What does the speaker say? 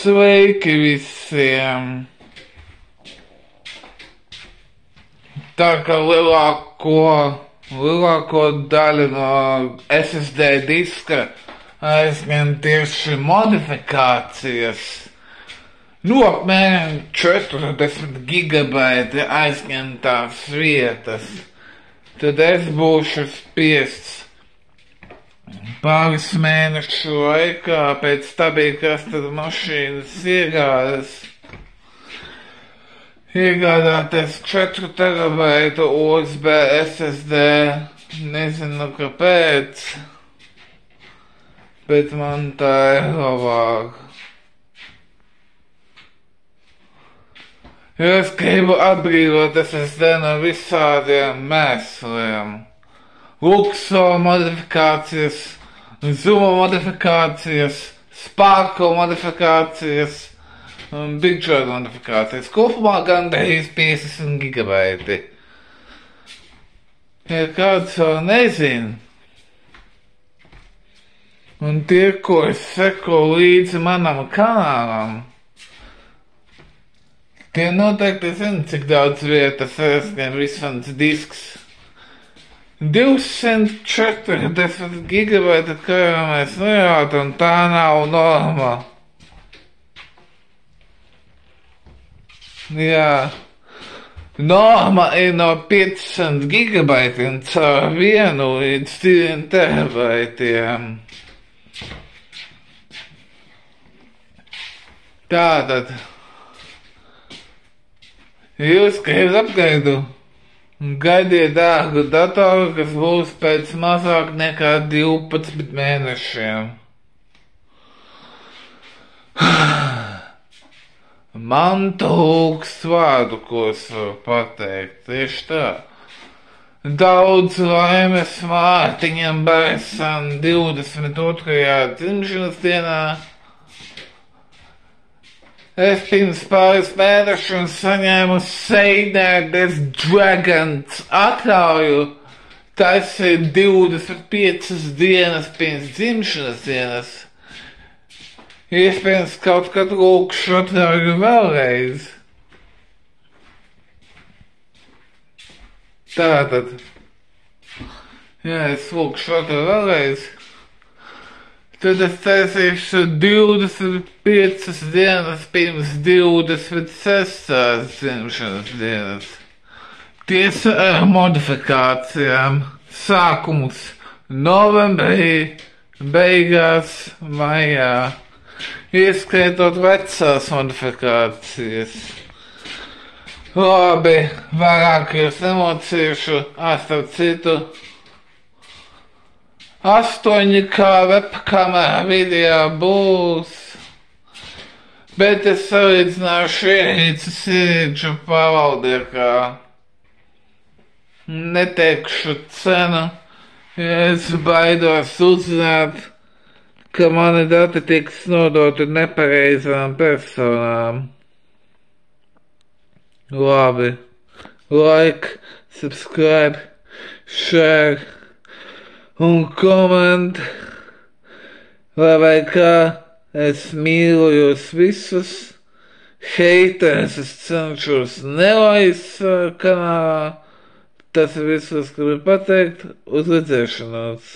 Sveiki visiem! Tā kā lielāko daļu no SSD diska aizņem tieši modifikācijas, apmēram 40 gigabaiti aizņemtās vietas, tad es būšu spiests pāris mēnešu laikā pēc stabiļas mašīnas iegādāties 4 terabaitu USB SSD. Nezinu kāpēc, bet man tā ir labāk. Jo es gribu atbrīvot SSD no visādiem mēsliem. Luxo modifikācijas, Zoom modifikācijas, Sparkle modifikācijas un BigJoy modifikācijas. Kopumā gandrīz 50 gigabaiti. Ja kāds vēl nezina, un tie, ko es seko līdzi manam kanālam, tie noteikti zina, cik daudz vietas aizņem vismaz disks. 240 gigabaiti, kā jau mēs nejautam, un tā nav norma. Jā, norma ir no 500 gigabaitiem caur 1 līdz 2 terabaitiem. Tātad, jūs gribat apgaidu? Gaidiet dārgu datoru, kas būs pēc mazāk nekā 12 mēnešiem. Man trūkst vārdu, ko es varu pateikt, tieši tā. Daudz laimes Mārtiņam Barsam 22. dzimšanas dienā. Es pirms pāris mēnešiem saņēmu Seider des Dragons atļauju. Tas ir 25 dienas pirms dzimšanas dienas. Iespējams, kaut kad lūkšu atļauju vēlreiz. Tātad, ja es lūkšu atļauju vēlreiz, tad es taisīšu 25 dienas pirms 26. dzimšanas dienas. Tiesa ar modifikācijām. Sākums novembrī, beigās maijā. Ieskaitot vecās modifikācijas. Labi, vairāk jūs nemocīšu, starp citu. 8K webkamera video būs, bet es salīdzināšu ierīču pārvaldniekā. Neteikšu cenu, ja es baidos uzzināt, ka mani dati tiks nodoti nepareizām personām. Labi, like, subscribe, share un koment, vai kā es mīlu jūs visus, haters es cenšos nelaist kanālā, tas ir viss, ko gribu pateikt, uz redzēšanos.